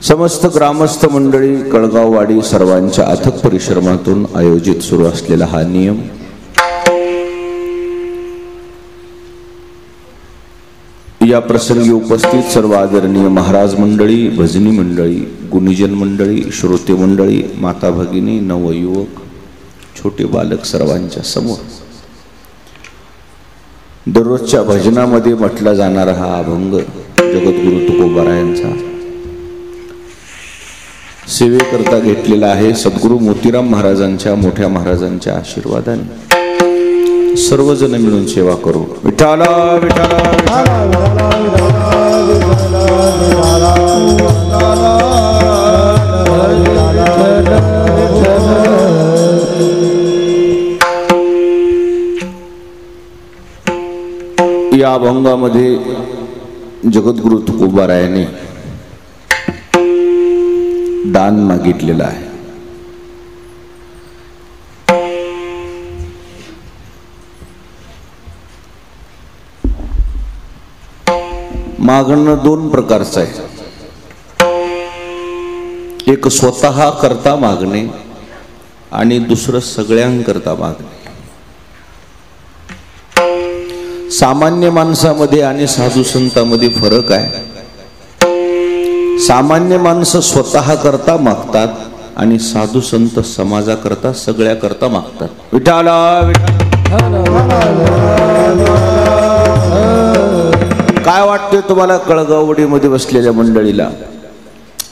समस्त ग्रामस्थ मंडळी, कळगाववाडी सर्वांच्या अथक परिश्रमातून आयोजित सुरू असलेला हा नियम या प्रसंगी उपस्थित सर्व आदरणीय महाराज मंडळी, भजनी मंडळी, गुणीजन मंडळी, श्रोते मंडळी, माता भगिनी, नवयुवक, छोटे बालक सर्वांच्या समोर दररोजच्या भजनामध्ये म्हटला जाणारा हा अभंग जगद्गुरु तुकोबारायांचा सेवेकरता घेतलेला आहे. सद्गुरु मोतीराम महाराजांच्या मोठ्या महाराजांच्या आशीर्वादाने सर्वजण मिळून सेवा करू. विठ्ठला विठ्ठला या अभंगामध्ये जगद्गुरु तुकोबारायाने दान मागितलेलं आहे. मागणं दोन प्रकारचं आहे. एक स्वतः करता मागणे आणि दुसरं सगळ्यांकरता मागणे. सामान्य माणसामध्ये आणि साधू संतांमध्ये फरक आहे. सामान्य माणसं स्वतः करता मागतात आणि साधू संत समाजाकरता सगळ्याकरता मागतात. विठ्ठला काय वाटतंय तुम्हाला कळगाववाडीमध्ये बसलेल्या मंडळीला?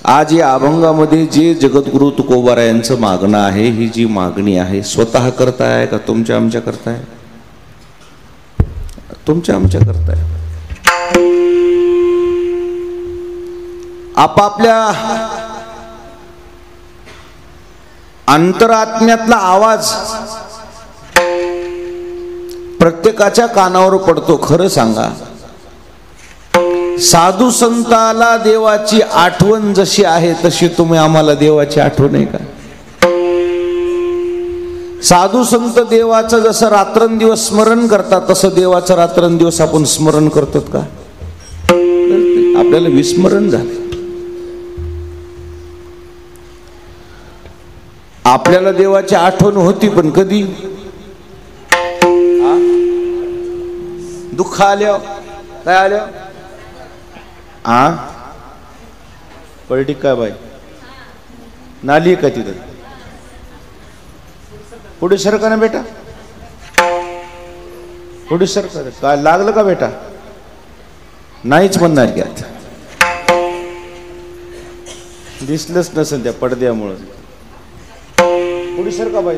आज या अभंगामध्ये जे जगद्गुरु तुकोबारायांचं मागणं आहे, ही जी मागणी आहे स्वतः करताय का तुमच्या आमच्या करताय? तुमच्या आमच्या करताय. आपापल्या अंतरात्म्यातला आवाज प्रत्येकाच्या कानावर पडतो. खरं सांगा, साधू संताला देवाची आठवण जशी आहे तशी तुम्ही आम्हाला देवाची आठवण आहे का? साधू संत देवाचं जसं रात्रंदिवस स्मरण करतात तसं देवाचं रात्रंदिवस आपण स्मरण करतात का? आपल्याला विस्मरण झालं. आपल्याला देवाची आठवण होती, पण कधी? दुःख आल्या, काय आल्या? पलटी काय बाई नाली का तिथं? पुढे सरका ना बेटा, पुढे सरका. काय लागलं का बेटा? नाहीच म्हणणार की आता दिसलंच नसेल त्या पडद्यामुळं. पुढे सरका बाई.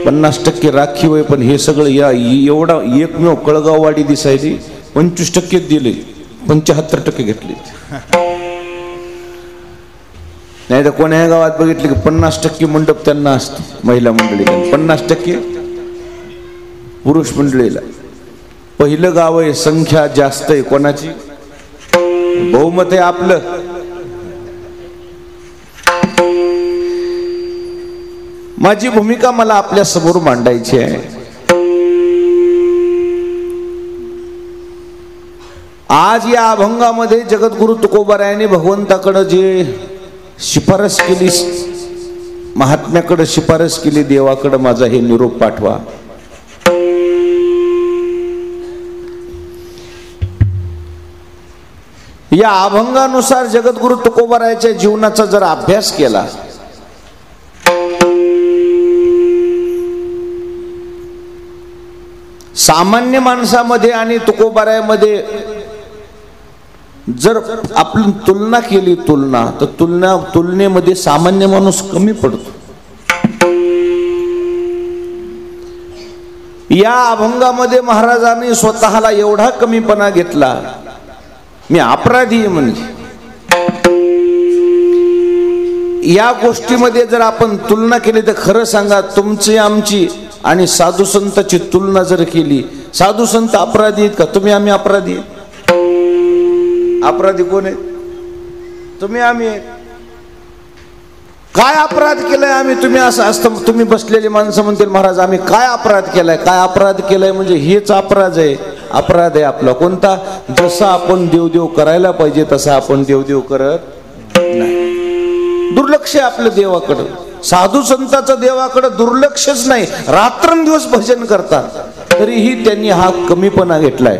50% राखीव आहे, पण हे सगळं या एवढा एकमेव कळगाववाडी दिसायची 25% दिले, 75% घेतले. नाही तर कोण्या गावात बघितले की 50% मंडप त्यांना असते महिला मंडळीला, 50% पुरुष मंडळीला. पहिलं गाव आहे, संख्या जास्त आहे. कोणाची? बहुमत आहे आपलं. माझी भूमिका मला आपल्या समोर मांडायची आहे. आज या अभंगामध्ये जगद्गुरु तुकोबारायांनी भगवंताकडे जे शिफारस केली, महात्म्याकडे शिफारस केली, देवाकडे माझा हे निरोप पाठवा. या अभंगानुसार जगद्गुरु तुकोबारायाच्या जीवनाचा जर अभ्यास केला सामान्य माणसामध्ये आणि तुकोबारायामध्ये जर आपण तुलना केली, तर तुलनेमध्ये सामान्य माणूस कमी पडतो. या अभंगामध्ये महाराजांनी स्वतःला एवढा कमीपणा घेतला, मी अपराधी आहे म्हणजे. या गोष्टीमध्ये जर आपण तुलना केली तर खरं सांगा, तुमची आमची आणि साधू संतांची तुलना जर केली, साधू संत अपराधी आहेत का? तुम्ही आम्ही अपराधी आहे? अपराधी कोण आहे? तुम्ही आम्ही. काय अपराध केलाय आम्ही? तुम्ही असं असतं तुम्ही बसलेले माणसं म्हणतील महाराज आम्ही काय अपराध केलाय? काय अपराध केलाय म्हणजे हेच अपराध आहे. अपराध आहे आपला. कोणता? जसा आपण देवदेव करायला पाहिजे तसा आपण देवदेव करत नाही. दुर्लक्ष आहे आपलं देवाकडं. साधू संताचं देवाकडं दुर्लक्षच नाही. रात्रंदिवस भजन करतात तरीही त्यांनी हा कमीपणा घेतलाय.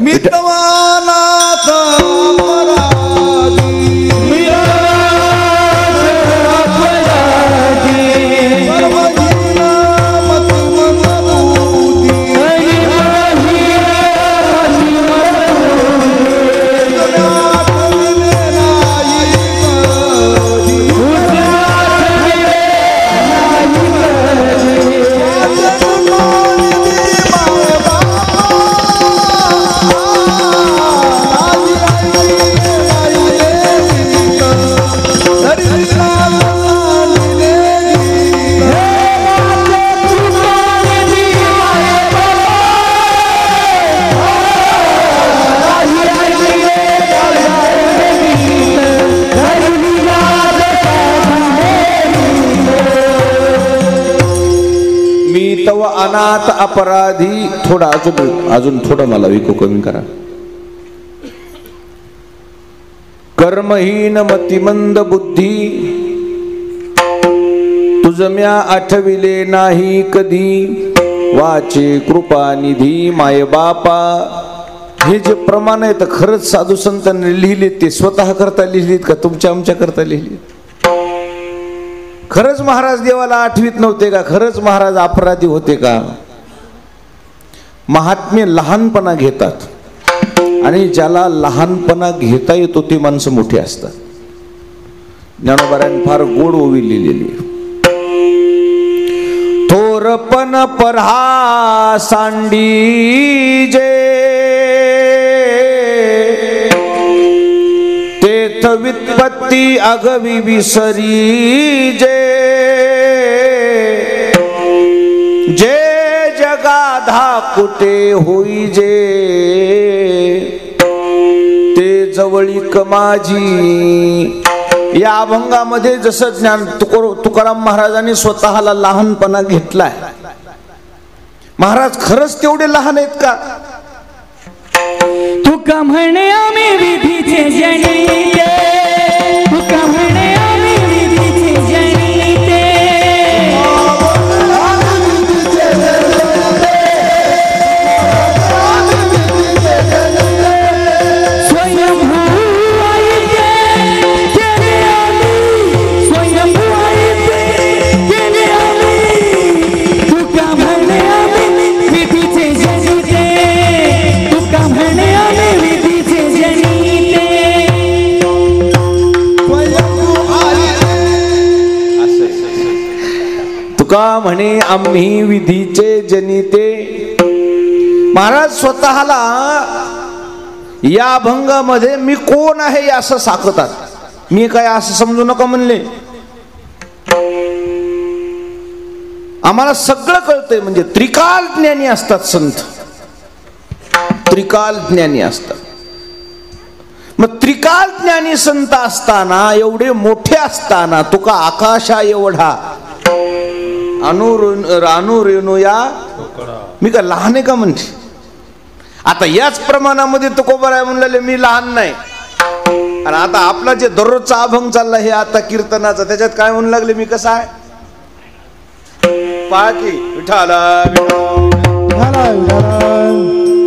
अनाथ अपराधी. थोडा अजून थोडं मला विको कमी करा. कर्महीन मतिमंद बुद्धी तुझम्या आठविले नाही कधी. वाचे कृपा निधी माय बापा. हे जे प्रमाण आहे तर खरंच साधू संतांनी लिहिले ते स्वतः करता लिहिलीत का तुमच्या आमच्या करता लिहिलीत? खरंच महाराज देवाला आठवीत नव्हते का? खरंच महाराज अपराधी होते का? महात्म्य लहानपणा घेतात आणि ज्याला लहानपणा घेता येतो ते माणसं मोठी असतात. ज्ञानोबारांनी फार गोड ओवी लिहिलेली. थोरपण परहा सांडी जे तेथ वित्पत्ती अगवी विसरी जे. जे जगाधा कुठे होई जे ते जवळीक माझी. या अभंगामध्ये जसं ज्ञान तुकाराम महाराजांनी स्वतःला लहानपणा घेतलाय. महाराज खरंच तेवढे लहान आहेत का? तुका म्हणे आम्ही विधीचे जनिते. तुका म्हणे आम्ही विधीचे जनिते. स्वयंभू आईचे केले आम्ही. स्वयंभू आईचे केले आम्ही. तुका म्हणे आम्ही विधीचे जनिते. तुका म्हणे आम्ही विधीचे जनिते. तुका म्हणे आम्ही विधीचे जनिते. महाराज स्वतःला या अभंगामध्ये मी कोण आहे असं सांगतात. मी काय असं समजू नका म्हणले. आम्हाला सगळं कळतंय. म्हणजे त्रिकाल ज्ञानी असतात संत. त्रिकाल ज्ञानी असतात. मग त्रिकाल ज्ञानी संत असताना एवढे मोठे असताना तुका आकाशा एवढा अनुरेणुया मी का लहान आहे का म्हणते. आता याच प्रमाणामध्ये तुकोबाराय म्हणले मी लहान नाही. आणि आता आपला जे दररोजचा अभंग चालला हे आता कीर्तनाचा त्याच्यात काय म्हणू लागले मी कसा आहे पहा की विठाला.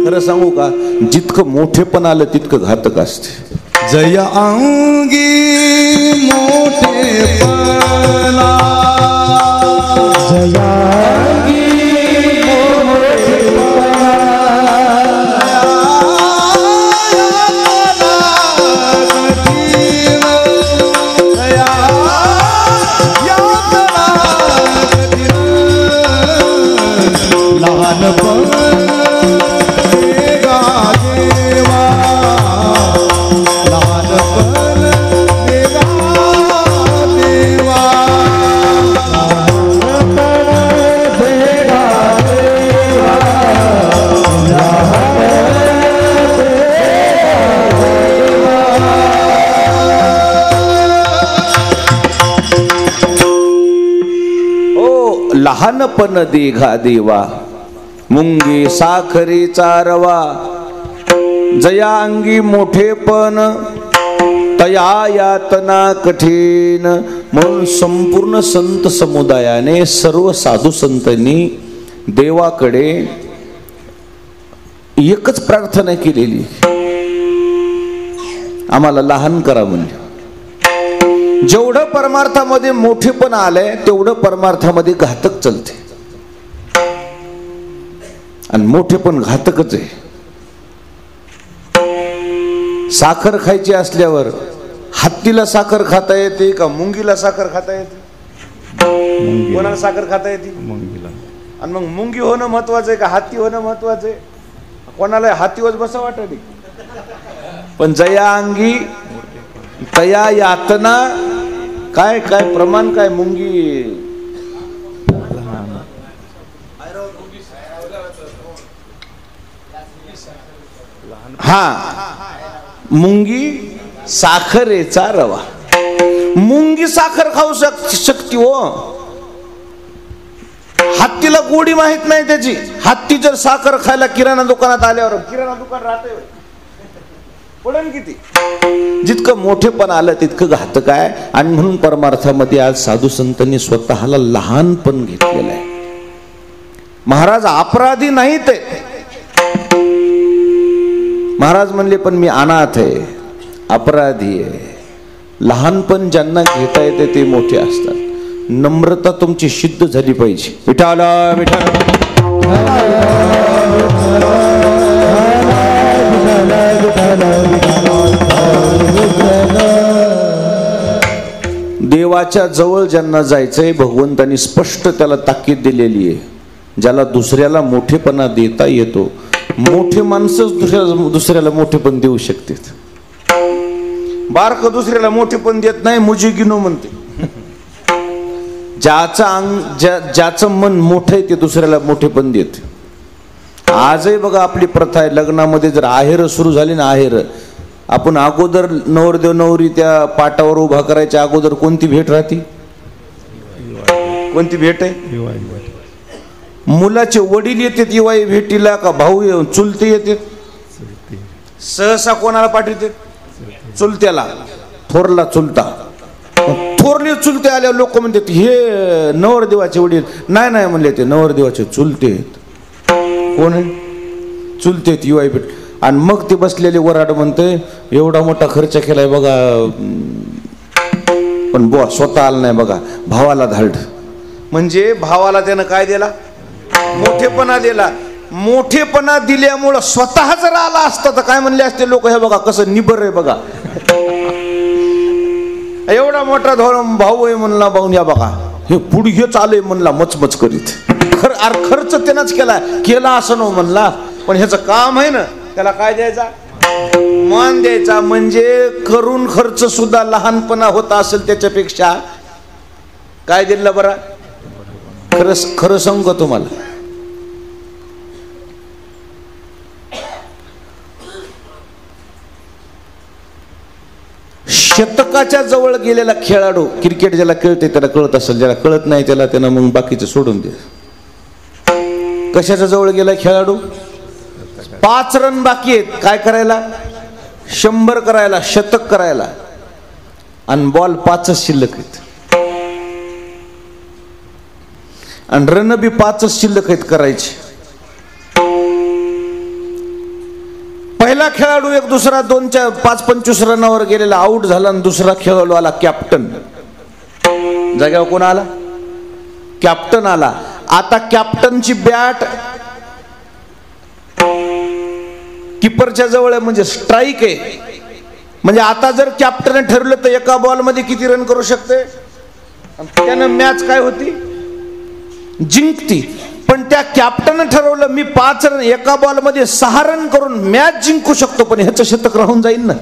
खरं सांगू का जितकं मोठेपण आलं तितकं घातक असते. जय अंगी मोठेपणा. जया लहानपण देघा देवा मुंगे साखरेचा रवा. जया अंगी मोठेपण तया यातना कठीण. म्हणून संपूर्ण संत समुदायाने सर्व साधू संतांनी देवाकडे एकच प्रार्थना केलेली, आम्हाला लहान करा म्हणजे. जेवढं परमार्थामध्ये मोठेपण आलंय तेवढं परमार्थामध्ये घातक चालते, आणि मोठेपण घातकच आहे. साखर खायची असल्यावर हत्तीला साखर खाता येते का मुंगीला साखर खाता येते? कोणाला साखर खाता येते? मुंगीला. आणि मग मुंगी होणं महत्वाचं आहे का हत्ती होणं महत्वाचं आहे? कोणाला हातीवर बसा वाटत. पण जया अंगी तया यातना, काय काय प्रमाण काय? मुंगी हा, मुंगी साखरेचा रवा. मुंगी साखर खाऊ शकते हो, हत्तीला गोडी माहित नाही त्याची. हत्ती जर साखर खायला किराणा दुकानात आल्यावर, किराणा दुकान राहते पडन किती. जितकं मोठेपण आलं तितकं घातक आहे. आणि म्हणून परमार्थामध्ये आज साधू संतांनी स्वतःला लहानपण घेतलेलं आहे. महाराज अपराधी नाही ते. महाराज म्हणले पण मी अनाथ आहे, अपराधी आहे. लहानपण ज्यांना घेता येते ते मोठे असतात. नम्रता तुमची सिद्ध झाली पाहिजे. विठाला विठाला देवाच्या जवळ ज्यांना जायचंय, भगवंतांनी स्पष्ट त्याला ताकीद दिलेली आहे. ज्याला दुसऱ्याला मोठेपणा देता येतो, मोठे माणसं दुसऱ्याला मोठेपण देऊ शकतात. बारक दुसऱ्याला मोठेपण देत नाही, मुझे गिनो म्हणते. ज्याचं मन मोठं आहे ते दुसऱ्याला मोठेपण देते. आजही बघा आपली प्रथा आहे, लग्नामध्ये जर आहेर सुरू झाली ना, आहेर, आपण अगोदर नवरदेव नवरी त्या पाटावर उभा करायच्या अगोदर कोणती भेट राहते? कोणती भेट आहे? मुलाचे वडील येतात इवाई भेटीला का भाऊ चुलते येतात? सहसा कोणाला पाठवते? चुलत्याला. थोरला चुलता. थोरले चुलते आल्यावर लोक म्हणतात हे नवरदेवाचे वडील. नाही नाही म्हणले ते नवरदेवाचे चुलते आहेत. कोण आहे? चुलते आहेत इवाई भेट. आणि मग ते बसलेले वराड म्हणते एवढा मोठा खर्च केलाय बघा, पण बुवा स्वतः आला नाही बघा, भावाला धाड. म्हणजे भावाला त्यानं काय दिला? मोठेपणा दिला. मोठेपणा दिल्यामुळं स्वतः जर आला असता तर काय म्हणले असते लोक, हे बघा कसं निबर आहे बघा, एवढा मोठा भाऊ आहे म्हणला, भाऊ या बघा हे पुढे हे चालू म्हणला मचमच करीत. खर्च त्यानंच केला असं न म्हणला, पण ह्याचं काम आहे ना, त्याला काय द्यायचा? मान द्यायचा. म्हणजे करून खर्च सुद्धा लहानपणा होता असेल त्याच्यापेक्षा काय दिलं बरं? खरं सांगू का तुम्हाला, शतकाच्या जवळ गेलेला खेळाडू, क्रिकेट ज्याला कळते त्याला कळत असेल, ज्याला कळत नाही त्याला मग बाकीचं सोडून दे. कशाच्या जवळ गेला खेळाडू? 5 रन बाकी आहेत काय करायला? 100 करायला, शतक करायला, आणि बॉल 5च शिल्लक आहेत, आणि रन बी 5च शिल्लक आहेत करायचे. पहिला खेळाडू एक, दुसरा 5-25 रनावर गेलेला आउट झाला, आणि दुसरा खेळाडू आला कॅप्टन. जाग्यावर कोण आला? कॅप्टन आला. आता कॅप्टनची बॅट किपरच्या जवळ आहे, म्हणजे स्ट्राईक आहे. म्हणजे आता जर कॅप्टन ठरवलं तर एका बॉल मध्ये किती रन करू शकते? त्यानं मॅच काय होती? जिंकती. पण त्या कॅप्टन ठरवलं मी 5 रन, एका बॉल मध्ये 6 रन करून मॅच जिंकू शकतो, पण ह्याचं शतक राहून जाईल ना.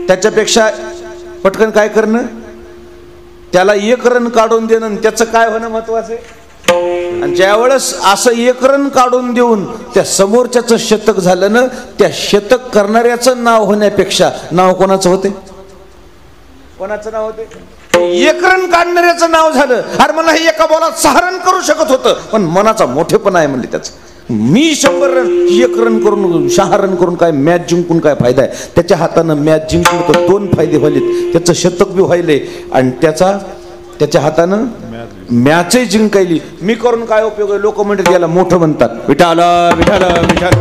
त्याच्यापेक्षा पटकन काय करणं, त्याला 1 रन काढून देणं, आणि त्याचं काय होणं महत्वाचं आहे. आणि ज्या वेळेस असं 1 रन काढून देऊन त्या समोरच्याचं शतक झालं ना, त्या शतक करणाऱ्याचं नाव होण्यापेक्षा नाव कोणाचं होते? कोणाचं नाव होते? 1 रन काढणाऱ्याचं नाव झालं. अरे मला हे एका बॉलात 6 रन करू शकत होतं, पण मनाचा मोठेपणा आहे म्हणले त्याचं. मी 100 रन 1 रन करून 6 रन करून काय मॅच जिंकून काय फायदा आहे? त्याच्या हातानं मॅच जिंकून तर 2 फायदे व्हायलेत, त्याचं शतक बी व्हायले आणि त्याच्या हातानं मॅचही जिंकायली. मी करून काय उपयोग आहे? लोक म्हणतात याला मोठं म्हणतात. विठाल विठाल विठाल.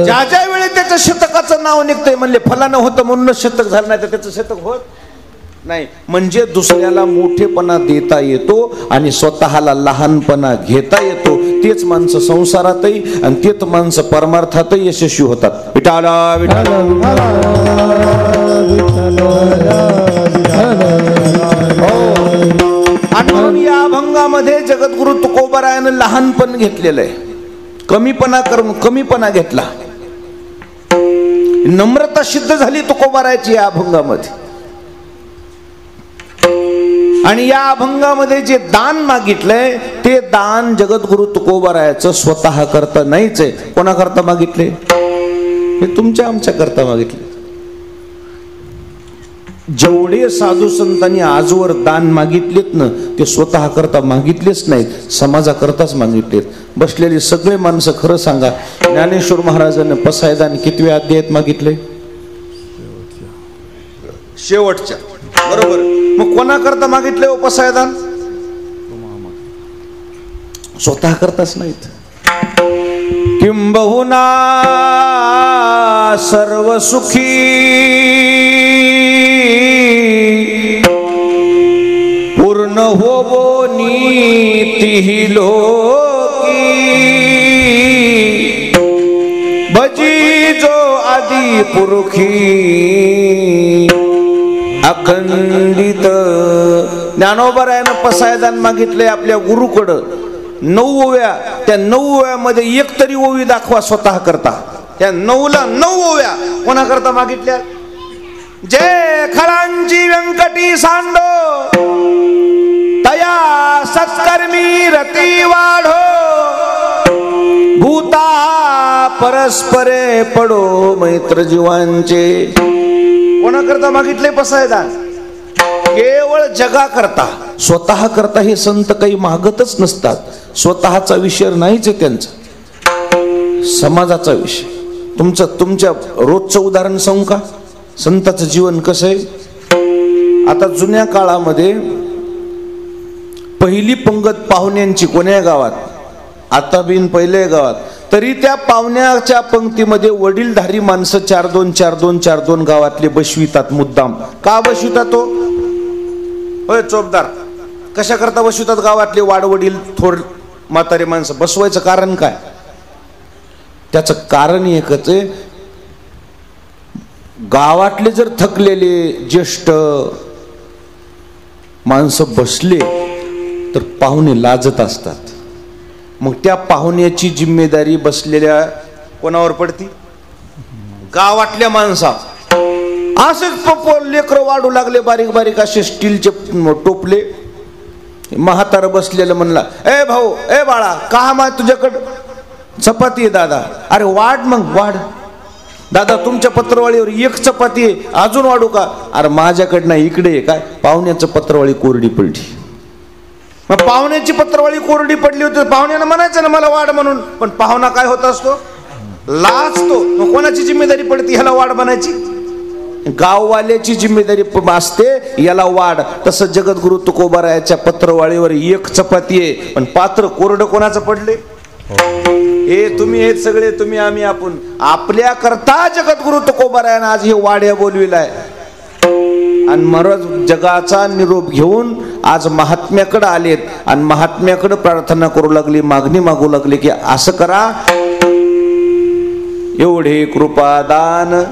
ज्या ज्या वेळी त्याच्या शतकाचं नाव निघतंय म्हणले फलानं होतं म्हणूनच शतक झालं, नाही तर त्याचं शतक होत नाही. म्हणजे दुसऱ्याला मोठेपणा देता येतो आणि स्वतःला लहानपणा घेता येतो. तेच माणसं संसारातही आणि तेच माणसं परमार्थातही यशस्वी होतात. विठाल विठाल. आणि म्हणून या अभंगामध्ये जगद्गुरु तुकोबारायानं लहानपण घेतलेलं आहे, कमीपणा करून कमीपणा घेतला. नम्रता सिद्ध झाली तुकोबारायाची या अभंगामध्ये. आणि या अभंगामध्ये जे दान मागितलंय ते दान जगद्गुरु तुकोबारायाचं स्वतः करता नाहीच आहे. कोणाकरता मागितले? हे तुमच्या आमच्या करता मागितले. जेवढे साधू संतांनी आजवर दान मागितलेत ना ते स्वतः करता मागितलेच नाहीत, समाजाकरताच मागितलेत. बसलेली सगळे माणसं खरं सांगा, ज्ञानेश्वर महाराजांनी पसायदान कितव्या अध्यायात मागितले? शेवटच्या. बरोबर. मग कोणाकरता मागितले हो पसायदान? स्वतः करताच नाहीत. किंबहुना सर्व सुखी पूर्ण होवो नीती लोकी भजी जो आदि पुरुखी अखंडित. ज्ञानोबारायानं पसायदान मागितले आपल्या गुरुकडं 9 ओव्या. त्या 9 ओव्यामध्ये एक तरी ओवी दाखवा स्वतः करता. त्या 9ला 9 ओव्या कोणाकरता मागितल्या? जय खळांची व्यंकटी सांडो तया सत्कर्मी रती वाढो भूता परस्परे पडो मैत्र जीवांचे. कोणाकरता मागितले पसायदान? केवळ जगा करता. स्वतः करता हे संत काही मागतच नसतात. स्वतःचा विषय नाहीच आहे त्यांचा, समाजाचा विषय. तुमच्या रोजचं उदाहरण सांगू का? संताचं जीवन कसं आहे? आता जुन्या काळामध्ये पहिली पंगत पाहुण्यांची कोण्या गावात, आता बिन पहिल्या गावात, तरी त्या पाहुण्याच्या पंक्तीमध्ये वडीलधारी माणसं 4-2 गावातले बसवितात. मुद्दाम का बसवितात हो? होय चोपदार, कशा करता बसवितात? गावातले वाडवडील थोर म्हातारे माणसं बसवायचं कारण काय? त्याचं कारण एकच आहे, गावातले जर थकलेले ज्येष्ठ माणसं बसले तर पाहुणे लाजत असतात. मग त्या पाहुण्याची जिम्मेदारी बसलेल्या कोणावर पडती? गावातल्या माणसा. असेच लेकरं वाढू लागले, बारीक बारीक असे स्टीलचे टोपले. म्हातारं बसलेलं म्हणला, ए भाऊ, ए बाळा, का मा तुझ्याकडं चपाती आहे दादा? अरे वाढ, मग वाढ. दादा तुमच्या पत्रवाळीवर 1 चपाती आहे, अजून वाढू का? अरे माझ्याकडनं इकडे आहे. काय? पाहुण्याचं पत्रवाळी कोरडी पडली. मग पाहुण्याची पत्रवाळी कोरडी पडली होती, पाहुण्यानं म्हणायचं ना मला वाढ म्हणून, पण पाहुणा काय होत असतो? लाजतो. मग कोणाची जिम्मेदारी पडते ह्याला वाढ बनायची? गाववाल्याची जिम्मेदारी असते याला वाढ. तसं जगद्गुरु तुकोबारायाच्या पत्रवाळीवर 1 चपाती आहे, पण पात्र कोरडं कोणाचं पडले? हे तुम्ही, हे सगळे तुम्ही, आम्ही, आपण. आपल्या करता जगद्गुरु तुकोबारायानं आज हे वाड्या बोलविलाय. आणि महाराज जगाचा निरोप घेऊन आज महात्म्याकडे आलेत आणि महात्म्याकडे प्रार्थना करू लागली, मागणी मागू लागली की असं करा, एवढे कृपादान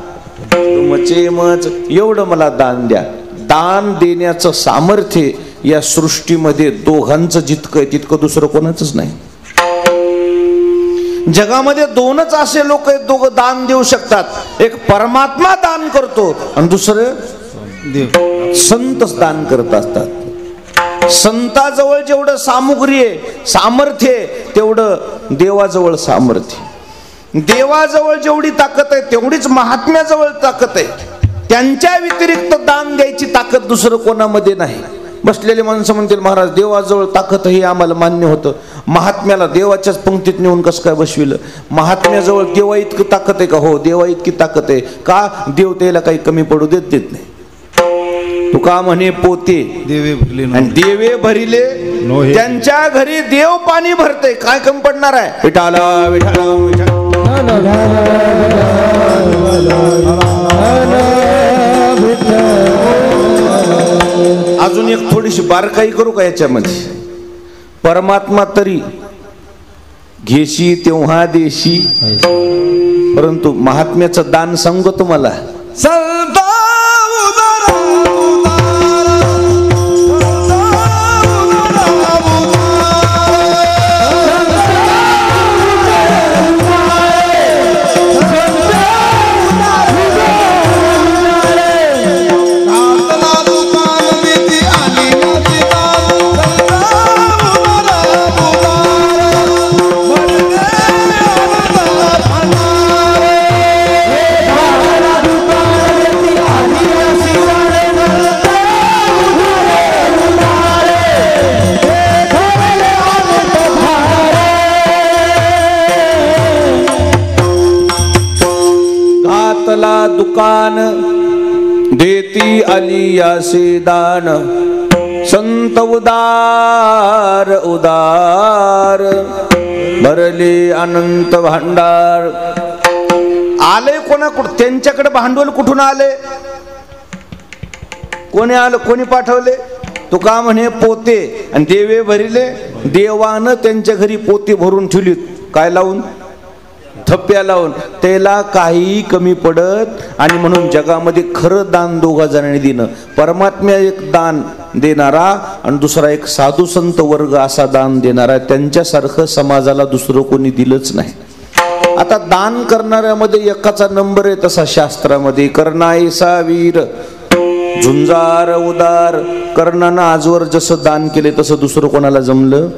तुमचे मज, एवढं मला दान द्या. दान देण्याचं सामर्थ्य या सृष्टीमध्ये दोघांचं जितकं आहे तितकं दुसरं कोणाचंच नाही. जगामध्ये 2च असे लोक आहेत दोघं दान देऊ शकतात. एक परमात्मा दान करतो आणि दुसरं संतच दान करत असतात. संताजवळ जेवढं सामुग्री आहे, सामर्थ्य आहे, तेवढं देवाजवळ सामर्थ्य. देवाजवळ जेवढी ताकद आहे तेवढीच महात्म्याजवळ ताकद आहे. त्यांच्या व्यतिरिक्त दान द्यायची ताकद दुसरं कोणामध्ये नाही. बसलेले माणसं म्हणतील महाराज देवाजवळ ताकद हे आम्हाला मान्य होतं, महात्म्याला देवाच्याच पंक्तीत नेऊन कसं काय बसविलं? महात्म्याजवळ देवा इतकी ताकद आहे का? हो, देवा इतकी ताकद आहे का? देव त्याला काही कमी पडू देत नाही. तुका म्हणे पोते देवे भरले आणि देवे भरिले नोहे. त्यांच्या घरी देव पाणी भरते, काय कमी पडणार आहे? विठाला विठाला विठाला. अजून एक थोडीशी बारकाई करू का याच्यामध्ये? परमात्मा तरी घेशी तेव्हा देशी, परंतु महात्म्याचं दान सांगतो तुम्हाला. संता उदारा उदारा, दुकान देती आली यासे दान, संत उदार उदार भरले अनंत भांडार. आले कोणाकडे? त्यांच्याकडे भांडवल कुठून आले? कोणी आलं? कोणी पाठवले? तुका म्हणे पोते आणि देवे भरिले. देवानं त्यांच्या घरी पोते भरून ठेवली. काय लावून? थप्प्या लावून. त्याला काही कमी पडत आणि म्हणून जगामध्ये खरं दान दोघा जणांनी दिलं. परमात्म्या एक दान देणारा आणि दुसरा एक साधू संत वर्ग असा दान देणारा. त्यांच्यासारखं समाजाला दुसरं कोणी दिलंच नाही. आता दान करणाऱ्यामध्ये एकाचा नंबर आहे तसा शास्त्रामध्ये. कर्णाईसा वीर झुंजार उदार. कर्णानं आजवर जसं दान केले तसं दुसरं कोणाला जमलं?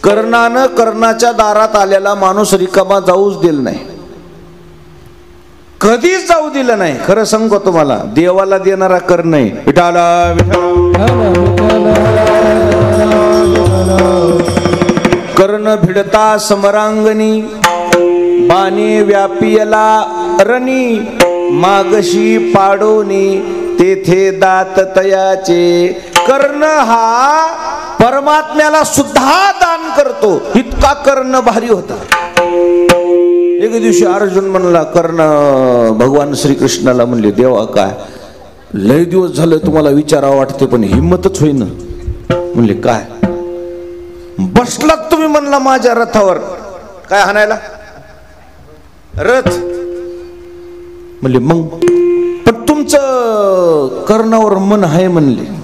कर्णानं कर्णाच्या दारात आलेला माणूस रिकामा जाऊच दिला नाही, कधीच जाऊ दिलं नाही. खरं सांगतो तुम्हाला, देवाला देणारा कर्ण आहे. विठाला कर्ण भिडता समरांगणी, बाणी व्यापियला रणी, मागशी पाडोनी तेथे दात तयाचे. कर्ण हा परमात्म्याला सुद्धा दान करतो, इतका कर्ण भारी होता. एक दिवशी अर्जुन म्हणला, कर्ण भगवान श्रीकृष्णाला म्हणले, देवा काय लय दिवस झाले तुम्हाला विचारावं वाटते पण हिम्मतच होईना. म्हणले काय? बसलात तुम्ही म्हणला माझ्या रथावर, काय हाणायला? रथ. म्हणले मग पण तुमचं कर्णावर मन आहे म्हणले.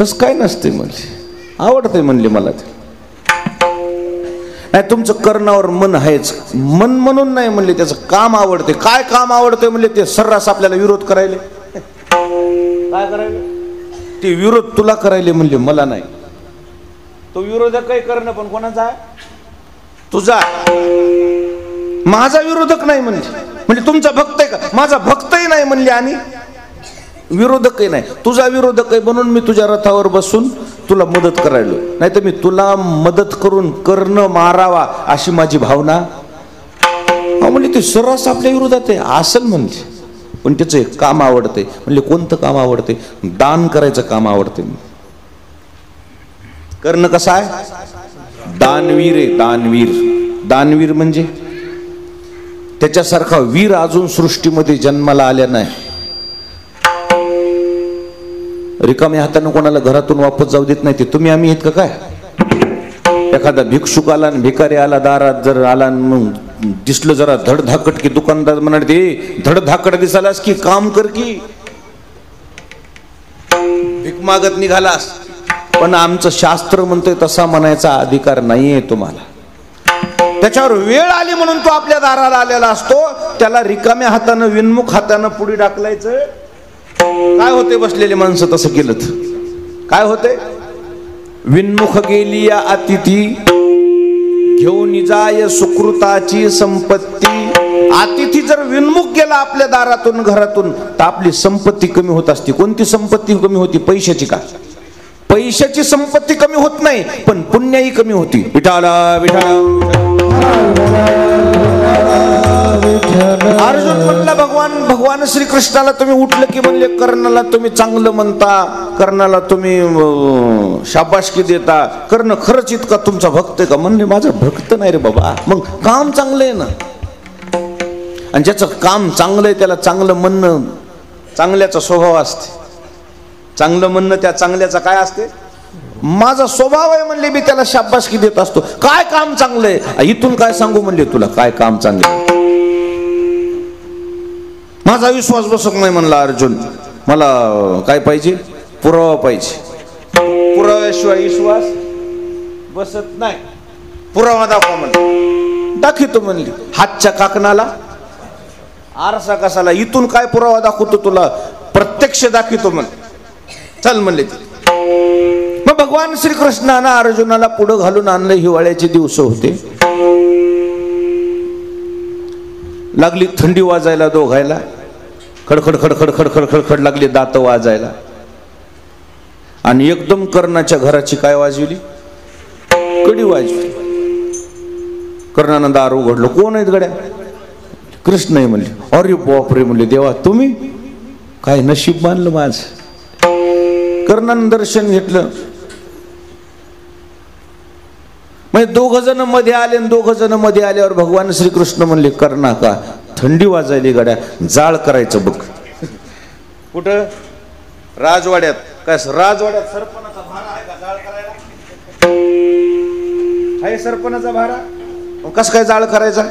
तस काय नसते म्हणले, आवडते म्हणले मला ते. नाही तुमचं कर्णावर मन आहेच. मन म्हणून नाही म्हणले, त्याचं काम आवडते. काय काम आवडते म्हणले? ते सर्रास आपल्याला विरोध करायले. काय करायले? ते विरोध तुला करायले म्हणले, मला नाही. तो विरोधक काही करणं पण कोणाचा आहे? तुझा. माझा विरोधक नाही म्हणले. म्हणजे तुमचा भक्त आहे का? माझा भक्तही नाही म्हणले आणि विरोधकही नाही. तुझा विरोधक आहे म्हणून मी तुझ्या रथावर बसून तुला मदत करायलो, नाही तर मी तुला मदत करून कर्ण मारावा अशी माझी भावना. म्हणजे ते सर्रास आपल्या विरोधात आहे असेल म्हणले, पण त्याचं एक काम आवडते. म्हणले कोणतं काम आवडते? दान करायचं काम आवडते. कर्ण कसा आहे? दानवीर आहे. दानवीर. दानवीर म्हणजे त्याच्यासारखा वीर अजून सृष्टीमध्ये जन्माला आल्या नाही. रिकाम्या हाताने कोणाला घरातून वापस जाऊ देत नाही. ते तुम्ही आम्ही आहेत का काय? एखादा भिक्षुक आला आणि भिकारी आला दारात जर आला मग दिसलं जरा धडधाकट की दुकानदार म्हणाले, ते धडधाकट दिसालास की काम कर की भीक मागत निघालास. पण आमचं शास्त्र म्हणतोय तसा म्हणायचा अधिकार नाहीये तुम्हाला. त्याच्यावर वेळ आली म्हणून तो आपल्या दाराला आलेला असतो, त्याला रिकाम्या हातानं विनमुख हातानं पुढे टाकलायचं. काय होते? बसलेले माणसं तसं केलं काय होते? विनमुख गेली अतिथी घेऊन जाय सुकृताची संपत्ती, अतिथी जर विन्मुख गेला आपल्या दारातून घरातून तर आपली संपत्ती कमी होत असते. कोणती संपत्ती कमी होती? पैशाची का? पैशाची संपत्ती कमी होत नाही, पण पुण्याही कमी होती. विठाला विठाला. अर्जुन म्हणला भगवान श्रीकृष्णाला तुम्ही उठलं की म्हणले कर्णाला तुम्ही चांगलं म्हणता, कर्णाला तुम्ही शाबासकी देता, कर्ण खरंच इतका तुमचा भक्त आहे का? म्हणले माझा भक्त नाही रे बाबा. मग काम चांगलं आहे ना, आणि ज्याचं काम चांगलं आहे त्याला चांगलं म्हणणं, चांगल्याचा स्वभाव असते. चांगलं म्हणणं त्या चांगल्याचा काय असते? माझा स्वभाव आहे म्हणले, मी त्याला शाबासकी देत असतो. काय काम चांगलं आहे? इथून काय सांगू म्हणले तुला काय काम चांगलं आहे? माझा विश्वास बसत नाही म्हणला अर्जुन. मला काय पाहिजे? पुरावा पाहिजे. पुराव्याशिवाय विश्वास बसत नाही. पुरावा दाखवा म्हणले. दाखवतो म्हणली. हातच्या काकणाला आरसा कसाला? इथून काय पुरावा दाखवतो तुला? प्रत्यक्ष दाखवतो म्हणले. चल म्हणले. मग भगवान श्रीकृष्णानं अर्जुनाला पुढं घालून आणलं. हिवाळ्याचे दिवस होते. लागली थंडी वाजायला दोघायला. खडखड खडखड खडखड खडखड लागली दात वाजायला. आणि एकदम कर्णाच्या घराची काय वाजविली? कडी वाजवी. कर्णानं दार उघडलं. कोण आहेत गड्या? कृष्ण आहे म्हणले. अरे बापरे म्हणले, देवा तुम्ही? काय नशीब मानलं माझं. कर्णानं दर्शन घेतलं. म्हणजे दोघ जण मध्ये आले. आणि दोघ जण मध्ये आल्यावर भगवान श्रीकृष्ण म्हणले, कर्णा का थंडी वाजायली गड्या, जाळ करायचं बघ. कुठं? राजवाड्यात. काय राजवाड्यात सरपणाचा भारा आहे का जाळ करायला? आहे सरपणाचा भारा. कस काय जाळ करायचा?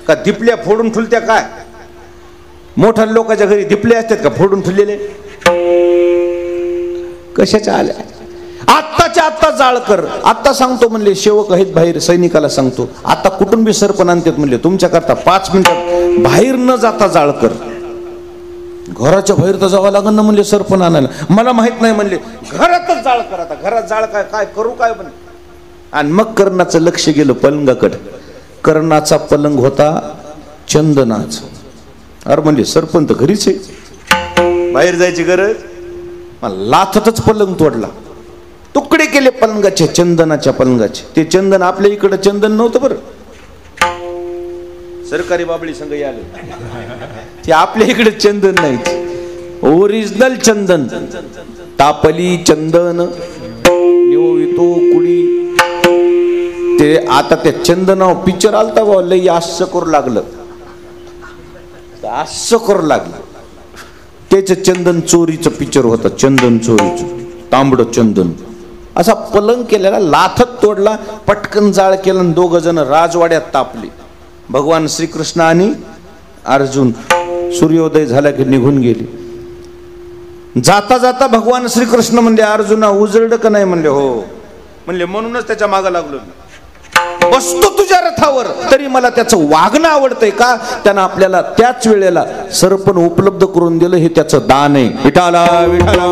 का दिपल्या फोडून ठुलत्या काय? मोठ्या लोकांच्या घरी दिपले असतात का फोडून ठुललेले? कशाच्या आल्या? आत्ताच्या आत्ता जाळ कर. आत्ता सांगतो म्हणले. सेवक आहेत बाहेर, सैनिकाला सांगतो आता कुठून बी सरपण आणतात म्हणले, तुमच्या करता 5 मिनिटात बाहेर न जाता जाळ कर. घराच्या बाहेर तर जावं लागेल ना म्हणले सरपण आणायला. मला माहित नाही म्हणले, घरातच जाळ कर. आता घरात जाळ काय काय करू काय म्हणले. आणि मग कर्णाचं लक्ष गेलं पलंगाकडे. कर्णाचा पलंग होता चंदनाचा. अरे म्हणले सरपंच घरीच आहे, बाहेर जायची गरज. लाथतच पलंग तोडला. तुकडे केले पलंगाचे, चंदनाच्या पलंगाचे. ते चंदन आपल्या इकडे चंदन नव्हतं बरं, सरकारी बाबळी संघ आले. ते आपल्या इकडे चंदन नाही, ओरिजिनल चंदन. तापली चंदन निववितो कुडी. ते आता त्या चंदनावर पिक्चर आलता बा, लई आश्चर्य करू लागलं. आश्चर्य करू लागलं. त्याचं चंदन चोरीचं पिक्चर होतं. चंदन चोरीचं, तांबड चंदन. असा पलंग केलेला, लाथत तोडला, पटकन जाळ केलं. 2 जण राजवाड्यात तापले. भगवान श्रीकृष्ण आणि अर्जुन. सूर्योदय झाला की निघून गेले. जाता जाता भगवान श्रीकृष्ण म्हणले, अर्जुना उजळलं का नाही? म्हणले हो. म्हणले म्हणूनच त्याच्या मागे लागलो मी. बसतो तुझ्या रथावर तरी मला त्याचं वागणं आवडतंय का? त्यानं आपल्याला त्याच वेळेला सरपण उपलब्ध करून दिलं, हे त्याचं दान आहे. विठाला विठाला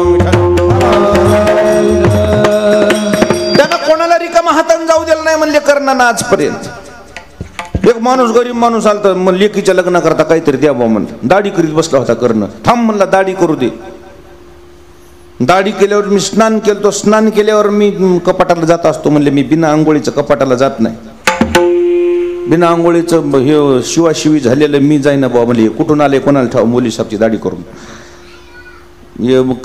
त्यानं कोणाला रिकामा हाताने जाऊ दिलं नाही म्हणले कर्णानं आजपर्यंत. एक माणूस, गरीब माणूस आलता, मग लेकीच्या लग्न करता काहीतरी द्या बा म्हणलं. दाढी करीत बसला होता कर्ण. थांब म्हणला दाढी करू दे. दाढी केल्यावर मी स्नान केलं. स्नान केल्यावर मी कपाटाला जात असतो म्हणले. मी बिना आंघोळीचं कपाटाला जात नाही. बिना आंघोळीचं हे शिवाशिवी झालेलं मी जाईना बाबा म्हणले. कुठून आले कोणाला ठाव? मोली साहेबची दाढी करून.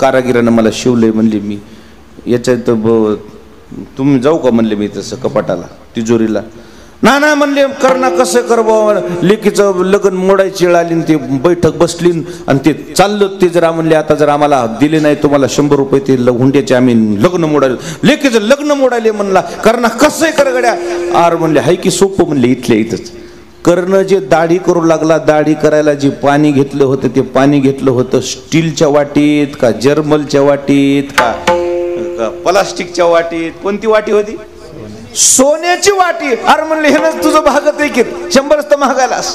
कारागिरानं मला शिवलंय म्हणले. मी याच्यात तुम्ही जाऊ का म्हणले मी तसं कपाटाला, तिजोरीला. ना म्हणले करणा कसं कर बाबा. लेकीचं लग्न मोडायची वेळ आली, ते बैठक बसली आणि ते चाललं. ते जर म्हणले आता जर आम्हाला दिले नाही तुम्हाला 100 रुपये ते हुंड्याचे, आम्ही लग्न मोडायला, लेकीचं लग्न मोडायले म्हणला. करणा कसं कर गड्या? आर म्हणले हाय की सोपं म्हणले, इथल्या इथंच. कर्ण जे दाढी करू लागला, दाढी करायला जे पाणी घेतलं होतं ते पाणी घेतलं होतं स्टीलच्या वाटीत का जर्मलच्या वाटीत का प्लास्टिकच्या वाटीत? कोणती वाटी होती? सोन्याची वाटी. अरे म्हणले हे ना तुझं भागत आहे की 100 तर महागायलास.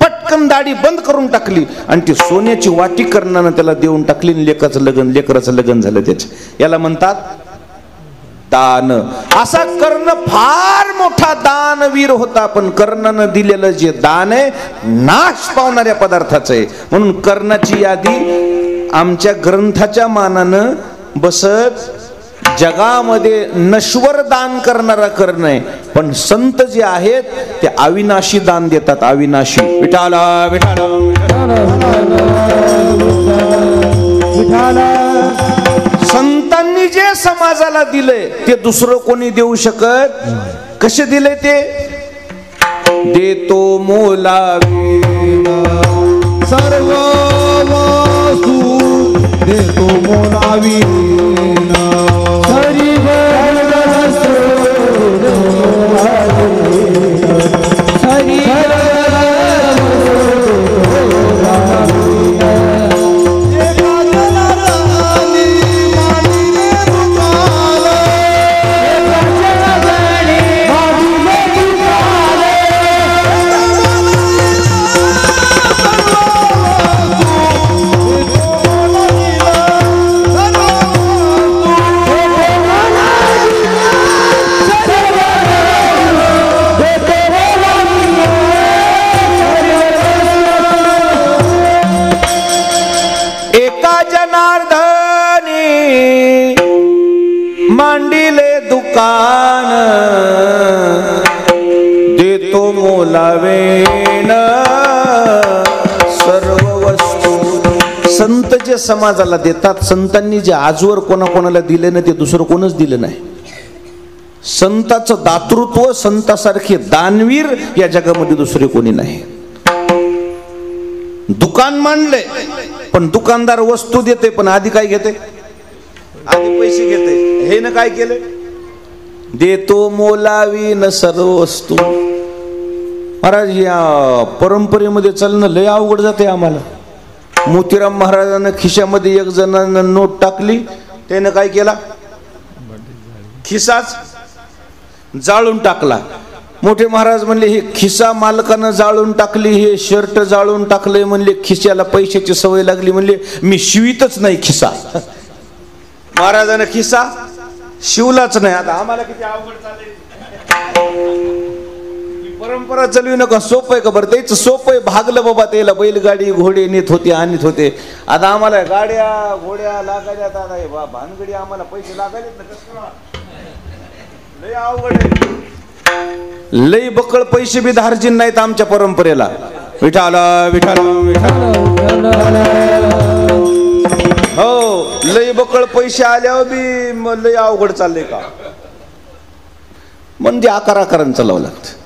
पटकन दाढी बंद करून टाकली आणि ती सोन्याची वाटी कर्णानं त्याला देऊन टाकली. लेकराचं लग्न झालं त्याच्या. याला म्हणतात दान. असा कर्ण फार मोठा दानवीर होता, पण कर्णानं दिलेलं जे दान आहे नाश पावणाऱ्या पदार्थाचं आहे. म्हणून कर्णाची यादी आमच्या ग्रंथाच्या मानानं बसत. जगामध्ये नश्वर दान करणारा कर्ण आहे, पण संत जे आहेत ते अविनाशी दान देतात. अविनाशी. विठाला विठाला संतांनी जे समाजाला दिलंय ते दुसरं कोणी देऊ शकत. कसे दिले ते? देतो मोलावी सर्व वस्तू देतो मोलावी मांडिले दुकान देतो मोलावेन सर्व वस्तू. संत जे समाजाला देतात, संतांनी जे आजवर कोणाकोणाला दिले ना ते दुसरं कोणच दिलं नाही. संताचं दातृत्व, संतासारखे दानवीर या जगामध्ये दुसरे कोणी नाही. दुकान मांडले, पण दुकानदार वस्तू देते, पण आधी काय घेते? आधी पैसे घेते. हे न काय केले? देतो मोलावी न सर्व वस्तू. महाराज, या परंपरेमध्ये चालणं लय अवघड जाते आम्हाला. मोतीराम महाराजांना खिशामध्ये एक जणांना नोट टाकली, त्यानं काय केला? खिसाच जाळून टाकला. मोठे महाराज म्हणले, हे खिसा मालकानं जाळून टाकली, हे शर्ट जाळून टाकले. म्हणले खिशाला पैशाची सवय लागली. म्हणले मी शिवितच नाही खिसा. महाराजांना खिसा शिवलाच नाही. आता आम्हाला किती अवघड चालले. परंपरा चालू नका. सोपं आहे का बरं? त्याच सोपं आहे. भागलं बाबा, त्याला बैलगाडी घोडे नेत होते, आणत होते. आता आम्हाला गाड्या घोड्या लागायला, आता भानगडी आम्हाला पैसे लागायलेत ना. कसं लय अवघड आहे. लय बकळ पैसे बी धार्जिन नाहीत आमच्या परंपरेला. विठाला विठाला विठाला. हो, लय बकळ पैसे आल्यावर बी लय अवघड चाललंय का. म्हणजे आकारानं चालावं लागतं.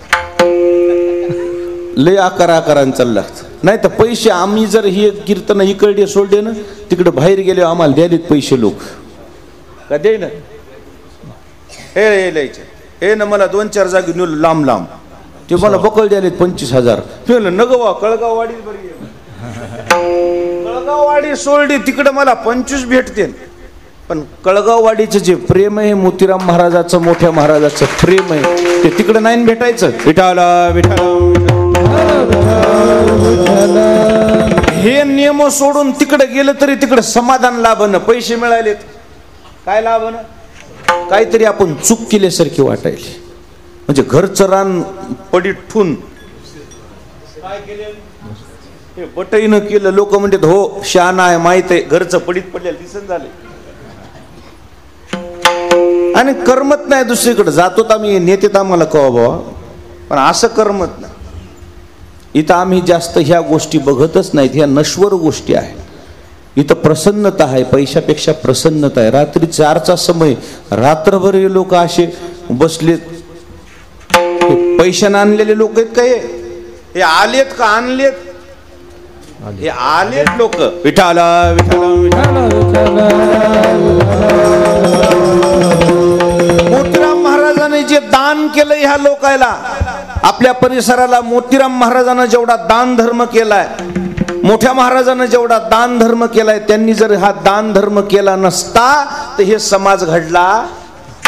लय आकारानं चाललं लागतं. नाही तर पैसे आम्ही जर ही कीर्तन इकडे सोडले ना, तिकडे बाहेर गेले आम्हाला द्यायलेत पैसे लोक. का दे ना, हे लिहायचे हे ना, मला 2-4 जागी नेलं लांब लांब. ते मला बकळ द्यायलेत 25,000. नगवा कळगाववाडी बरी, कळगाववाडी सोडली तिकडे मला 25 भेटते. पण कळगाववाडीचं जे प्रेम आहे, मोतीराम महाराजाचं, मोठ्या महाराजाचं प्रेम आहे, ते तिकडे नाही भेटायचं. विठाला विठाला. हे नियम सोडून तिकडे गेलं तरी तिकडे समाधान लाभणं, पैसे मिळालेत. काय लाभणं? काहीतरी आपण चूक केल्यासारखी वाटायली. म्हणजे घरचं रान पडीत ठून काय केलं, हे बटईनं केलं. लोक म्हणतात हो शहाणा आहे, माहित आहे, घरचं पडीत पडलेलं दिसन झाले. आणि करमत नाही. दुसरीकडे जातो आम्ही, नेतेत आम्हाला कवा बाबा, पण असं करमत नाही. इथं आम्ही जास्त ह्या गोष्टी बघतच नाहीत. ह्या नश्वर गोष्टी आहेत. इथं प्रसन्नता आहे, पैशापेक्षा प्रसन्नता आहे. रात्री 4चा समय, रात्रभर हे लोक असे बसलेत. पैशानं आणलेले लोक आहेत का? हे आलेत का आणलेत? हे आलेत लोक. विठाला विठाला विठाला. मोतीराम महाराजांनी जे दान केलं ह्या लोकायला, आपल्या परिसराला, मोतीराम महाराजांना जेवढा दान धर्म केलाय, मोठ्या महाराजांना जेवढा दान धर्म केलाय, त्यांनी जर हा दान धर्म केला नसता तर हे समाज घडला.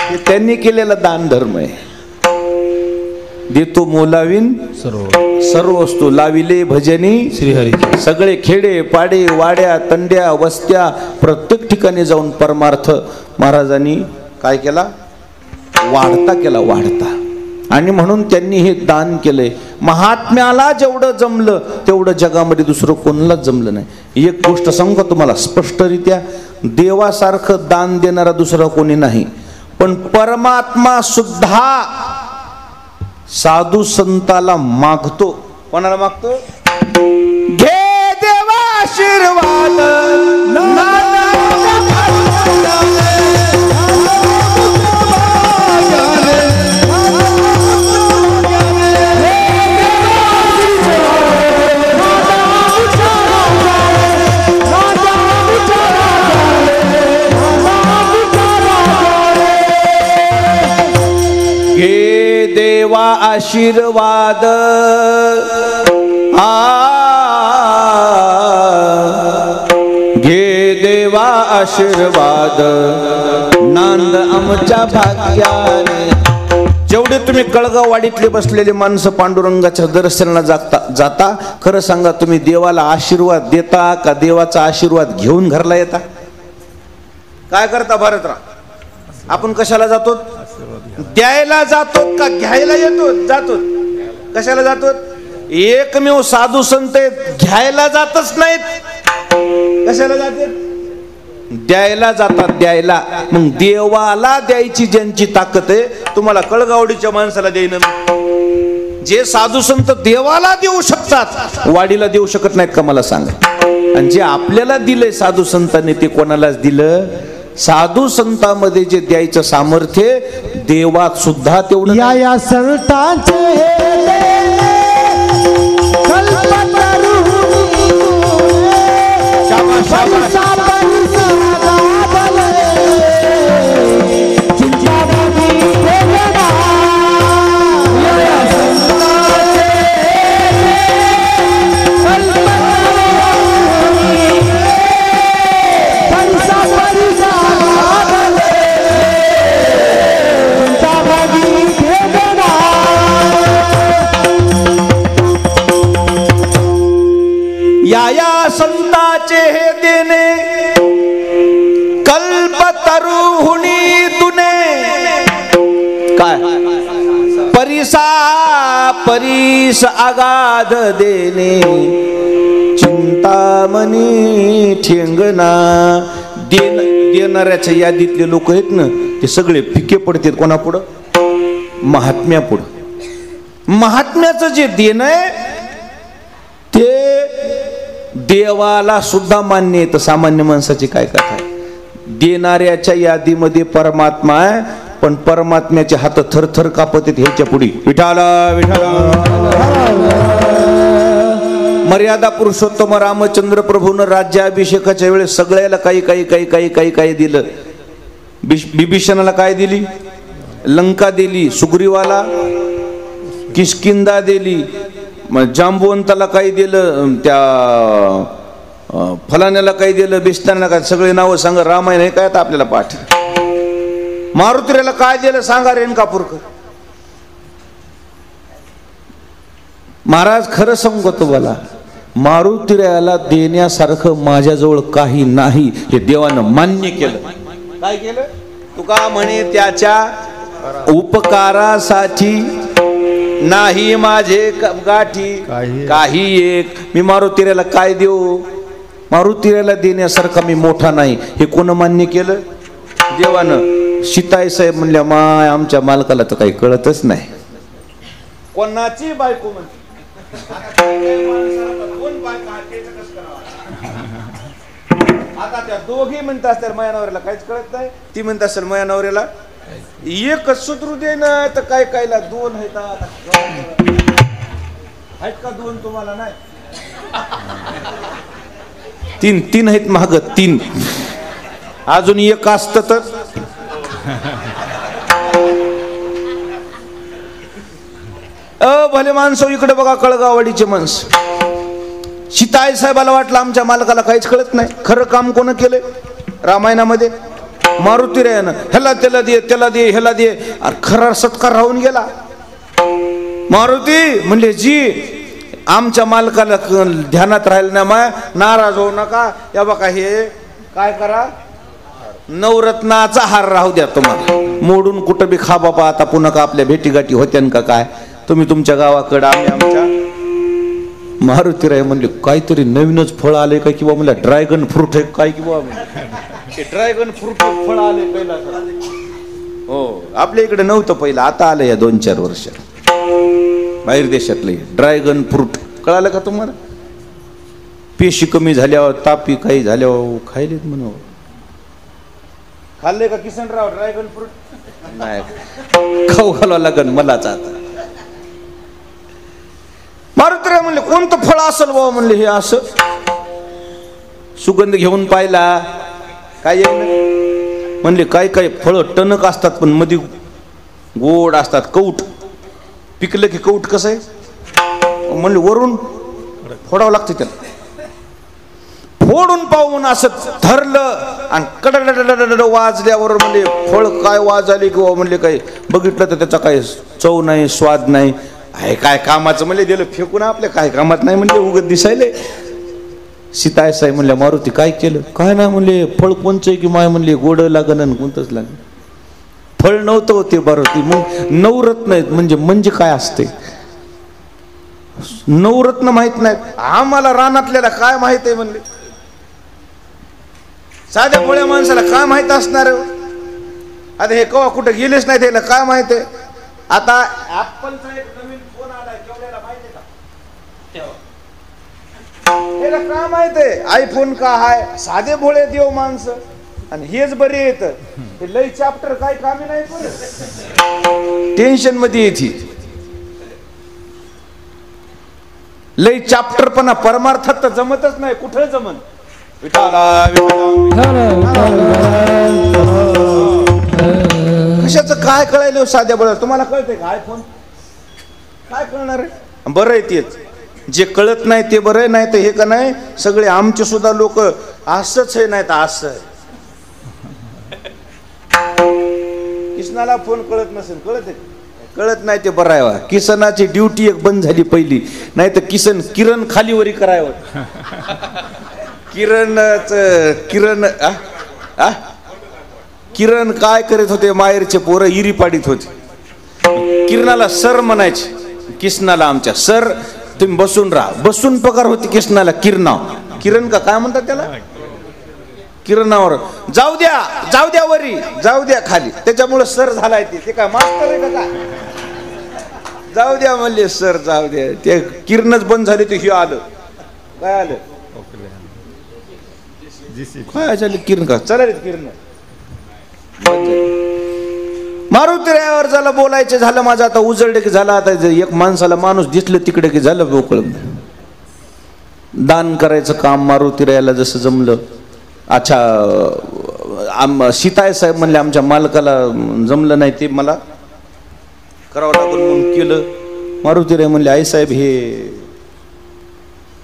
हे त्यांनी केलेला दान धर्म आहे. देतो मोलावीन सर्व वस्तू, लाविले भजनी श्रीहरी. सगळे खेडे पाडे वाड्या तंड्या वस्त्या प्रत्येक ठिकाणी जाऊन परमार्थ महाराजांनी काय केला? वाढता केला, वाढता. आणि म्हणून त्यांनी हे दान केलंय. महात्म्याला जेवढं जमलं तेवढं जगामध्ये दुसरं कोणालाच जमलं नाही. एक गोष्ट सांगू का तुम्हाला स्पष्टरित्या, देवासारखं दान देणारा दुसरा कोणी नाही. पण परमात्मा सुद्धा साधू संताला मागतो. कोणाला मागतो? घे देवा आशीर्वाद, घे देवा आशीर्वाद, घे देवा आशीर्वाद, नांद आमच्या भाग्याने. जेवढे तुम्ही कळगाववाडीतले बसलेले माणसं पांडुरंगाच्या दर्शनाला जाता, खरं सांगा, तुम्ही देवाला आशीर्वाद देता का देवाचा आशीर्वाद घेऊन घरला येता? काय करता भारतराव? आपण कशाला जातो? द्यायला जातो का घ्यायला येतो? जातो. कशाला जातो? एकमेव साधू संत घ्यायला जातच नाहीत. कशाला जातात? द्यायला जातात, द्यायला. मग देवाला द्यायची ज्यांची ताकद आहे, तुम्हाला कळगावडीच्या माणसाला देणं. जे साधू संत देवाला देऊ शकतात, वाडीला देऊ शकत नाहीत का मला सांगा? आणि जे आपल्याला दिलंय साधू संतांनी ते कोणालाच दिलं? साधू संतांमध्ये जे द्यायचं सामर्थ्य देवात सुद्धा तेवढं. या संतांचे या संताचे हे देणे कल्पतरुहुनी तुने. काय परिसा परीस आगाध देणे, चिंतामणी ठेंगणा. देणाऱ्याच्या यादीतले लोक आहेत ना, ते सगळे फिके पडतात. कोणापुढं? महात्म्यापुढं. महात्म्याचं जे देणं आहे ते देवाला सुद्धा मान्य आहे. तर सामान्य माणसाची काय कथा आहे? देणाऱ्याच्या यादीमध्ये परमात्मा आहे, पण परमात्म्याचे हात थरथर कापत आहेत ह्याच्या पुढे. विठाला विठाला. मर्यादा पुरुषोत्तम रामचंद्र प्रभूनं राज्याभिषेकाच्या वेळेस सगळ्याला काही काही काही काही काही काही दिलं. बिभीषणाला काय दिली? लंका दिली. सुग्रीवाला किष्किंधा दिली. मग जांबुवंताला काही दिलं, त्या फलाण्याला काही दिलं, बिस्तानाला काय. सगळे नावं सांगा. रामायण हे काय आता आपल्याला पाठ. मारुतीला काय दिलं सांगा रेणकापूरकर. महाराज खरं सांगतो तुम्हाला, मारुतीला देण्यासारखं माझ्याजवळ काही नाही हे देवानं मान्य केलं. काय केलं? तुका म्हणे त्याच्या उपकारासाठी नाही माझे गाठी काही एक. मी मारुतीला काय देऊ? मारुतीला देण्यासारखा मी मोठा नाही हे कोण मान्य केलं? देवानं. सीताई साहेब म्हणल्या, माय आमच्या मालकाला तर काही कळतच नाही. कोणाची बायको म्हणते आता त्या दोघी म्हणत असतात माया नवऱ्याला काहीच कळत नाही. ती म्हणत असेल माया नवऱ्याला एकच सुधरू दे ना, तर काय कायला दोन आहेत का? दोन तुम्हाला नाही? तीन तीन आहेत महाग. तीन अजून एक असत तर. भले माणसं इकडे बघा, कळगाववाडीचे माणसं. सीताई साहेबाला वाटलं आमच्या मालकाला काहीच कळत नाही. खरं काम कोण केलंय रामायणामध्ये? मारुती रायानं ह्याला त्याला दे, त्याला दे, ह्याला दे. खरा सत्कार राहून गेला. मारुती म्हणले, जी आमच्या मालकाला ध्यानात राहिलं ना, माय नाराज होऊ नका. या बघा हे काय करा, नवरत्नाचा हार राहू द्या तुम्हाला, मोडून कुठं बी खा बाबा. आता पुन्हा का आपल्या भेटीगाठी होत्यान का काय? तुम्ही तुमच्या गावाकडं, आम्ही आमच्या. मारुतीराय म्हणले काहीतरी नवीनच फळ आले काय किंवा मला ड्रॅगन फ्रूट आहे काय किंवा ड्रॅगन फ्रूट फळ आले पहिला. हो, आपल्या इकडे नव्हतं पहिलं, आता आलं या 2-4 वर्षात बाहेर देशातलं ड्रॅगन फ्रूट. कळालं का तुम्हाला? पेशी कमी झाल्यावर, तापी काही झाल्यावर खायलेत म्हणून. खाल्ले का किसनराव ड्रॅगन फ्रूट? नाही, खाऊ घालावं लागन मलाच आता. मारुतीराय म्हणले कोणतं फळ असेल बाबा? म्हणले हे असं. सुगंध घेऊन पाहिला, काय म्हणले काय काय फळ टणक असतात पण मध्ये गोड असतात, कौट. पिकलं की कौट कसं आहे? म्हणले वरून फोडावं लागतं त्याला. फोडून पाहून असं धरलं आणि कडड वाजल्यावर म्हणजे फळ काय वाज आली किंवा म्हणले काय बघितलं तर त्याचा काय चव नाही, स्वाद नाही. आहे काय कामाचं म्हणले, दिलं फेकून, आपल्या काय कामात नाही म्हणले, उगत दिसायले. सीताय साहेब म्हणल्या मारुती काय केलं? काय नाही म्हणले, फळ कोणचं की माय म्हणले गोड लागन आणि कोणतंच लागन. फळ नव्हतं होते मारुती. मग नवरत्न म्हणजे काय असते? नवरत्न माहित नाहीत आम्हाला, रानातल्याला काय माहित आहे म्हणले. साध्या भोळ्या माणसाला काय माहित असणार? आता हे कवा कुठं गेलेच नाही, त्याला काय माहित आहे? आता ऍपलचा एक नवीन फोन आलाय, केवढ्याला माहिती का? काय माहित आहे आयफोन का हाय? साधे भोळे देव माणसं आणि हेच बरे येत. हे लई चॅप्टर काय कामी नाही, टेन्शन मध्ये येते. लई चॅप्टर पण परमार्थात तर जमतच नाही. कुठे जमन? कशाचं काय कळायलं साध्या बळ? तुम्हाला कळतंय का आयफोन? काय कळणार आहे? बरं आहे तेच, जे कळत नाही ते बरं नाही. तर हे का नाही, सगळे आमचे सुद्धा लोक असंच आहे, नाही तर असं. किसनाला फोन कळत नसेल, कळत आहे? कळत नाही ते बरं आहे. किसनाची ड्युटी एक बंद झाली पहिली, नाही तर किरण खालीवरी करायवर. किरण काय करीत होते? माहेरचे पोरं इरी पाडीत होते. किरणाला सर म्हणायचे, किसनाला आमच्या सर. तुम्ही बसून राहा. बसून पगार होती किसनाला. किरण का काय म्हणतात त्याला? किरणावर जाऊ द्या वरी, जाऊ द्या खाली. त्याच्यामुळे सर झालाय. ते काय मास्तर आहे का काय? जाऊ द्या म्हणले सर, जाऊ द्या. ते किरणच बंद झाले. ते हे आलं, काय आलं? काय झालं? किरण का चला रे किरण. मारुतीरायावर झालं बोलायचं झालं माझं. आता उजळलं की झालं. आता एक माणसाला माणूस दिसलं तिकडे की झालं मोकळं. दान करायचं काम मारुतीरायाला जसं जमलं. अच्छा, सीताय साहेब म्हणले आमच्या मालकाला जमलं नाही, ते मला करावं लागून म्हणून केलं. मारुतीराय म्हणले आई साहेब हे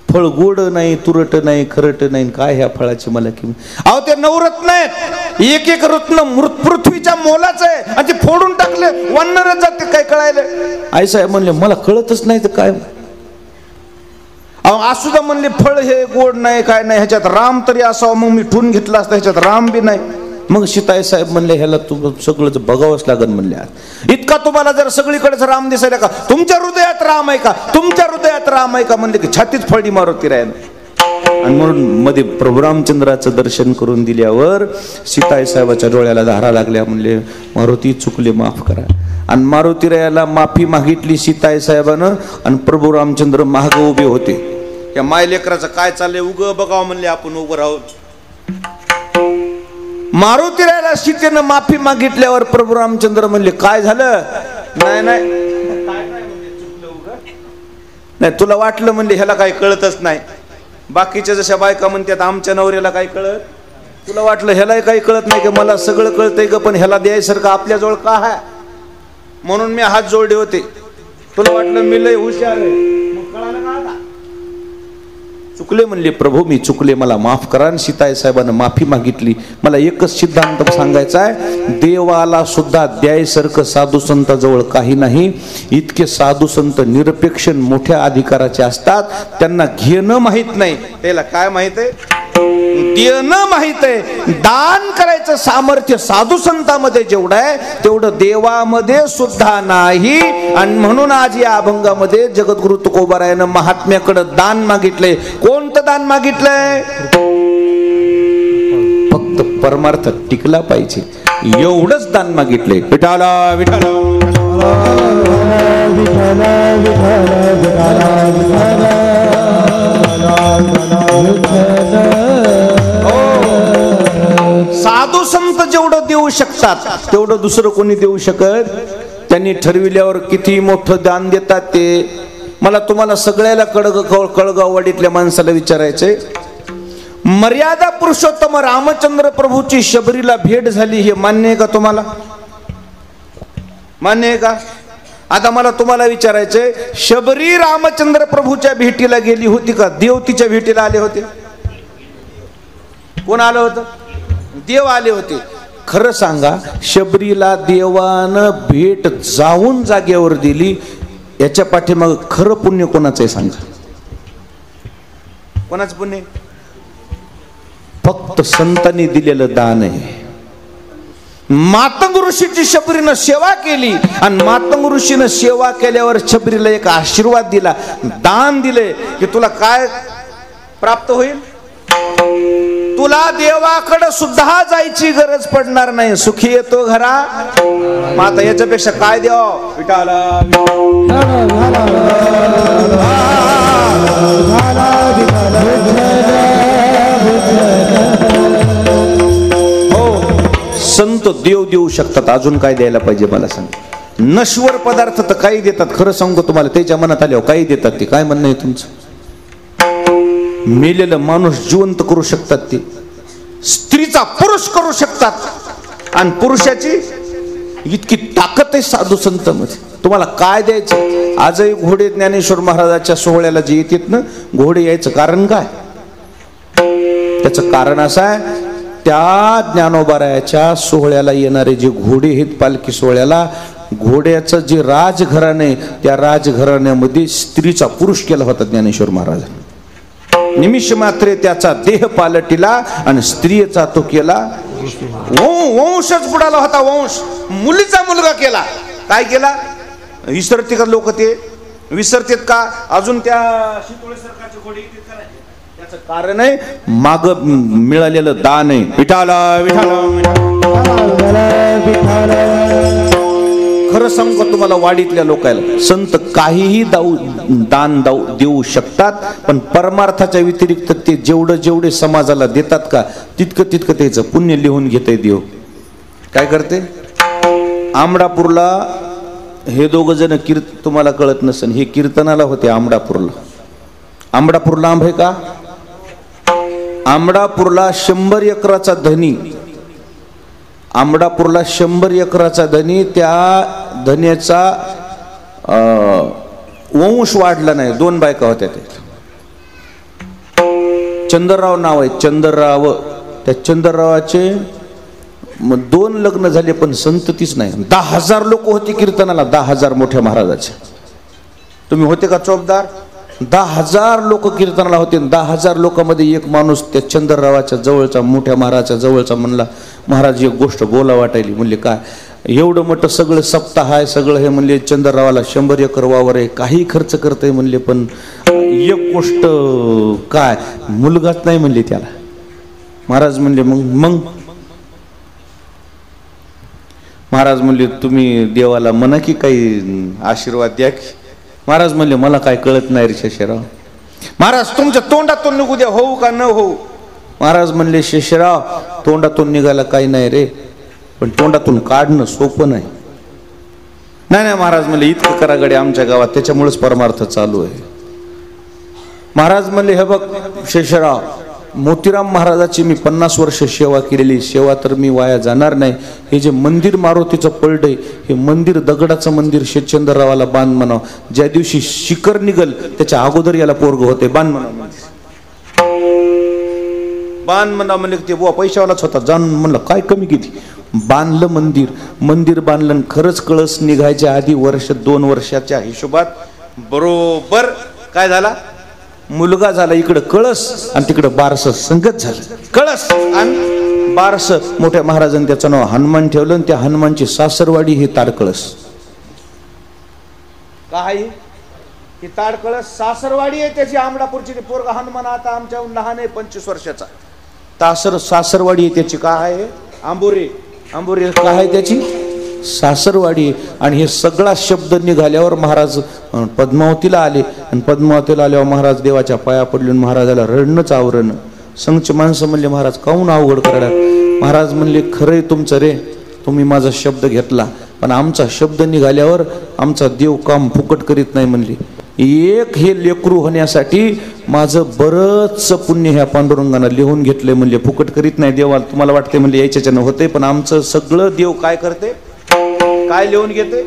फळ गोड नाही, तुरट नाही, खरट नाही, काय ह्या फळाची मला किंमत? अहो ते नवरत्न आहेत, एक रत्न पृथ्वीच्या मोलाचं आहे आणि ते फोडून टाकले वनरच जाते. काय कळायलं? आई साहेब म्हणले मला कळतच नाही तर काय. असुदा म्हणले फळ हे गोड नाही, काय नाही, ह्याच्यात राम तरी असावं. मग मी ठून घेतला असता, ह्याच्यात राम बी नाही. मग सीताई साहेब म्हणले ह्याला तू सगळंच बघावंच लागेल म्हणले. इतका तुम्हाला जर सगळीकडेच राम दिसायला का? तुमच्या हृदयात राम आहे का? तुमच्या हृदयात राम आहे का? म्हणले की छातीत फळी मारुतीरायानं. आणि म्हणून मध्ये प्रभू रामचंद्राचं दर्शन करून दिल्यावर सीताई साहेबाच्या डोळ्याला धारा लागल्या. म्हणले मारुती चुकले, माफ करा. आणि मारुतीरायाला माफी मागितली सीताई साहेबानं. आणि प्रभू रामचंद्र महाग उभे होते. या माय लेकराचं काय चाललंय उग बघावं म्हणले, आपण उभं राहून. मारुतीरायाला सीतेनं माफी मागितल्यावर प्रभू रामचंद्र म्हणले काय झालं? नाही नाही, तुला वाटलं म्हणले ह्याला काही कळतच नाही. बाकीच्या जशा बायका म्हणतात आमच्या नवऱ्याला काही कळत, तुला वाटलं ह्यालाही काही कळत नाही की मला सगळं कळतंय ग, पण ह्याला द्यायसारखं आपल्याजवळ का आहे म्हणून मी हात जोडले होते. तुला वाटलं मी लय हुशार आहे, मग कळालं का? आता चुकले म्हणले प्रभू, मी चुकले, मला माफ करा. आणि सीताई साहेबांना माफी मागितली. मला एकच सिद्धांत सांगायचा आहे, देवाला सुद्धा द्यायसारखं साधू संताजवळ काही नाही. इतके साधू संत निरपेक्ष मोठ्या अधिकाराचे असतात, त्यांना घेणं माहित नाही. त्याला काय माहित आहे? देणं माहित आहे, दान करायचं सामर्थ्य साधू संतांमध्ये जेवढं आहे तेवढं देवामध्ये सुद्धा नाही. आणि म्हणून आज या अभंगामध्ये जगद्गुरु तुकोबारायानं महात्म्याकडे दान मागितलंय. कोणतं दान मागितलंय? फक्त परमार्थ टिकला पाहिजे एवढंच दान मागितलंय. विठाला विठाला साधू संत जेवढं देऊ शकतात तेवढं दुसरं कोणी देऊ शकत. त्यांनी ठरविल्यावर किती मोठं दान देतात ते मला तुम्हाला सगळ्याला कळगाववाडीतल्या माणसाला विचारायचंय. मर्यादा पुरुषोत्तम रामचंद्र प्रभूची शबरीला भेट झाली हे मान्य आहे का तुम्हाला? मान्य आहे का? आता मला तुम्हाला विचारायचंय, शबरी रामचंद्र प्रभूच्या भेटीला गेली होती का देव तिच्या भेटीला आले होते? कोण आलं होतं? देव आले होते. खरं सांगा, शबरीला देवानं भेट जाऊन जागेवर दिली, याच्या पाठीमाग खरं पुण्य कोणाचं आहे सांगा? कोणाचं पुण्य? फक्त संतांनी दिलेलं दान आहे. मातंग ऋषीची शबरीनं सेवा केली आणि मातंग ऋषीनं सेवा केल्यावर शबरीला एक आशीर्वाद दिला, दान दिले की तुला काय प्राप्त होईल? तुला देवाकडे सुद्धा जायची गरज पडणार नाही, सुखी येतो घरा. मग आता याच्यापेक्षा काय द्यावं? विठाला संत देव देऊ शकतात, अजून काय द्यायला पाहिजे मला सांग? नश्वर पदार्थ तर काही देतात, खरं सांगू तुम्हाला, त्याच्या मनात आल्यावर काही देतात. ते काय म्हणणं आहे तुमचं? मेलेलं माणूस जिवंत करू शकतात, ते स्त्रीचा पुरुष करू शकतात, आणि पुरुषाची इतकी ताकद आहे साधू संतांमध्ये. तुम्हाला काय द्यायचं? आजही घोडे ज्ञानेश्वर महाराजाच्या सोहळ्याला जे येतात ना, घोडे यायचं कारण काय? त्याचं कारण असं आहे, त्या ज्ञानोबारायाच्या सोहळ्याला येणारे जे घोडे आहेत पालखी सोहळ्याला, घोड्याचं जे राजघराणे, त्या राजघराण्यामध्ये स्त्रीचा पुरुष केला होता ज्ञानेश्वर महाराजांनी. निमिष मात्रे त्याचा देह पालटिला आणि स्त्रियेचा तो केला वंशच बुडाला होता. वंश मुलीचा मुलगा केला. काय केला? विसरते का लोक? ते विसरतेत का? अजून त्या शितोळे सरकारचे घोडे येतात का नाही? त्याचं कारण आहे माग मिळालेलं दान आहे. विठाला विठाला खरं सांगू तुम्हाला, वाडीतल्या लोकांना संत काहीही दान देऊ शकतात, पण परमार्थाच्या व्यतिरिक्त ते जेवढे समाजाला देतात का तितकं त्याचं पुण्य लिहून घेते देव. काय करते? आमडापूरला हे दोघं जण तुम्हाला कळत नसेल, हे कीर्तनाला होते आमडापूरला. आमडापूर लांब आहे का? आमडापूरला 100 एकराचा धनी, आमडापूरला 100 एकराचा धनी, त्या धन्याचा वंश वाढला नाही. 2 बायका होत्या. त्या चंद्रराव नाव आहे, चंद्रराव. त्या चंद्ररावाचे 2 लग्न झाले पण संततीच नाही. 10,000 लोक होते कीर्तनाला, 10,000 मोठ्या महाराजाचे. तुम्ही होते का चौकदार? 10,000 लोक कीर्तनाला होते. 10,000 लोकांमध्ये एक माणूस त्या चंद्ररावाच्या जवळचा, मोठ्या महाराजाच्या जवळचा म्हणला, महाराज एक गोष्ट बोला वाटायली. म्हणले काय? एवढं मोठं सगळं सप्ताह आहे, सगळं हे. म्हणले चंद्ररावाला 100 एकर वावर आहे, काही खर्च करतंय म्हणले, पण एक गोष्ट काय, मुलगाच नाही म्हणले त्याला. महाराज म्हणले मग महाराज म्हणले तुम्ही देवाला म्हणा की काही आशीर्वाद द्या की. महाराज म्हणले मला काय कळत नाही रे शेषराव. महाराज तुमच्या तोंडातून निघू द्या, होऊ का न होऊ. महाराज म्हणले शेषराव तोंडातून निघायला काही नाही रे, पण तोंडातून काढणं सोपं नाही. नाही महाराज म्हणले इतकं करा गडे आमच्या गावात, त्याच्यामुळेच परमार्थ चालू आहे. महाराज म्हणले हे बघ शेषराव, मोतीराम महाराजाची मी 50 वर्ष सेवा केलेली, सेवा तर मी वाया जाणार नाही. हे जे मंदिर मारुतीचं पलट आहे, हे मंदिर दगडाचं मंदिर शेतचंद्ररावाला बांध म्हणाव. ज्या दिवशी शिखर निघल त्याच्या अगोदर याला पोरग होते, बांध म्हणाव. बांध म्हणा म्हणले ते बुवा पैशावालाच होता. जाणून म्हणलं काय कमी किती, बांधलं मंदिर बांधलं. खरंच कळस निघायच्या आधी 1-2 वर्षाच्या हिशोबात बरोबर काय झाला, मुलगा झाला इकडं कळस आणि तिकडं बारस संगत झालं. कळस आणि बारस मोठ्या महाराजांनी त्याचं नाव हनुमान ठेवलं आणि त्या हनुमानची सासरवाडी ही ताडकळस. काय ही ताडकळस सासरवाडी आहे त्याची. आमडापूरची पोरगा हनुमान आता आमच्याहून लहान आहे 25 वर्षाचा. सासरवाडी आहे त्याची. काय आहे आंबोरे. आंबोरे काय आहे त्याची सासरवाडी. आणि हे सगळा शब्द निघाल्यावर महाराज पद्मावतीला आले आणि पद्मावतीला आल्यावर महाराज देवाच्या पाया पडले. महाराजाला रडणंच आवरण. संघची माणसं म्हणले महाराज काहून अवघड करायला. महाराज म्हणले खरंय तुमचं रे, तुम्ही माझा शब्द घेतला पण आमचा शब्द निघाल्यावर आमचा देव काम फुकट करीत नाही म्हणले. एक हे लेकरू होण्यासाठी माझं बरंच पुण्य ह्या पांडुरंगानं लिहून घेतलंय म्हणले. फुकट करीत नाही देवाला. तुम्हाला वाटते म्हणले याच्याच्यानं होते पण आमचं सगळं देव काय करते, काय लिहून घेते,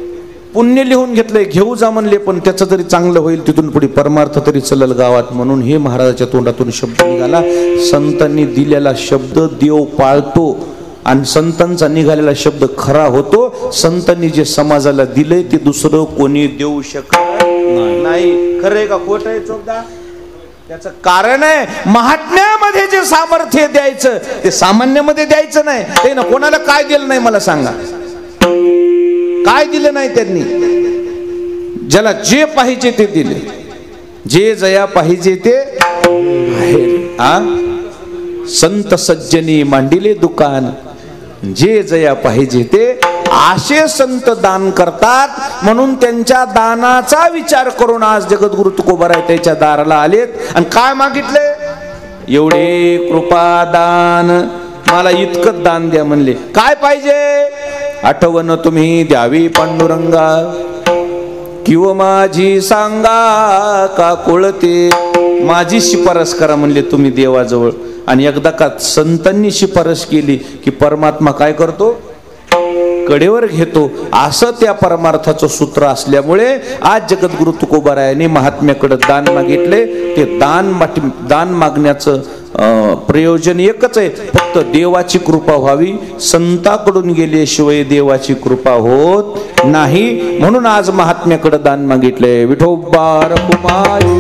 पुण्य लिहून घेतलंय. घेऊ जा म्हणले पण त्याचं तरी चांगलं होईल, तिथून पुढे परमार्थ तरी चलल गावात. म्हणून हे महाराजाच्या तोंडातून शब्द निघाला. संतांनी दिलेला शब्द देव पाळतो आणि संतांचा निघालेला शब्द खरा होतो. संतांनी जे समाजाला दिले ते दुसरं कोणी देऊ शकत नाही. खरंय का खोट आहे चोखदा. त्याचं कारण आहे महात्म्यामध्ये जे सामर्थ्य द्यायचं ते सामान्यामध्ये द्यायचं नाही. ते ना कोणाला काय दिलं नाही मला सांगा. काय दिलं नाही त्यांनी. ज्याला जे पाहिजे ते दिले. जे जया पाहिजे ते आहे. संत सज्जनी मांडिले दुकान. जे जया पाहिजे ते असे संत दान करतात. म्हणून त्यांच्या दानाचा विचार करून आज जगद्गुरु तुकोबाराय त्याच्या दाराला आलेत आणि काय मागितले, एवढे कृपादान मला इतकं दान द्या म्हणले. काय पाहिजे, आठवण तुम्ही द्यावी पांडुरंगा, किंवा माझी सांगा का कोळते. माझी शिफारस करा म्हणले तुम्ही देवाजवळ. आणि एकदा का संतांनी शिफारस केली की परमात्मा काय करतो, कडेवर घेतो. असं त्या परमार्थाचं सूत्र असल्यामुळे आज जगद्गुरु तुकोबारायाने महात्म्याकडे दान मागितले. ते दान मागण्याचं प्रयोजन एकच आहे, फक्त देवाची कृपा व्हावी. संताकडून गेल्याशिवाय देवाची कृपा होत नाही. म्हणून आज महात्म्याकडे दान मागितले. विठोबा रखुमाई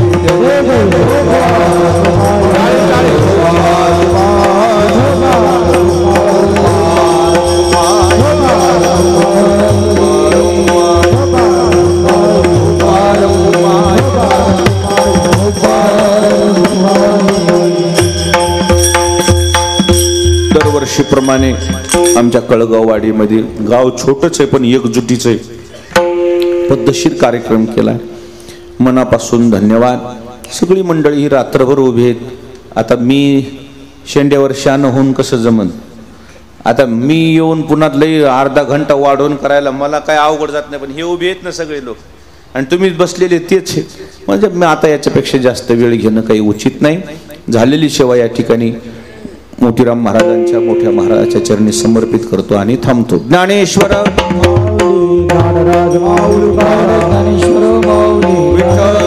दरवर्षीप्रमाणे आमच्या कळगाववाडीमध्ये, गाव छोटच आहे पण एकजुटीच आहे, पद्धतशीर कार्यक्रम केला. मनापासून धन्यवाद. सगळी मंडळी ही रात्रभर उभी आहेत. आता मी शेंड्यावर शान होऊन कसं जमन. आता मी येऊन पुन्हा लई अर्धा घंटा वाढवून करायला मला काय अवघड जात नाही. पण हे उभे आहेत ना सगळे लोक आणि तुम्ही बसलेले तेच आहेत. म्हणजे मी आता याच्यापेक्षा जास्त वेळ घेणं काही उचित नाही. झालेली सेवा या ठिकाणी मोतीराम महाराजांच्या मोठ्या महाराजाच्या चरणी समर्पित करतो आणि थांबतो. ज्ञानेश्वर विठ्ठल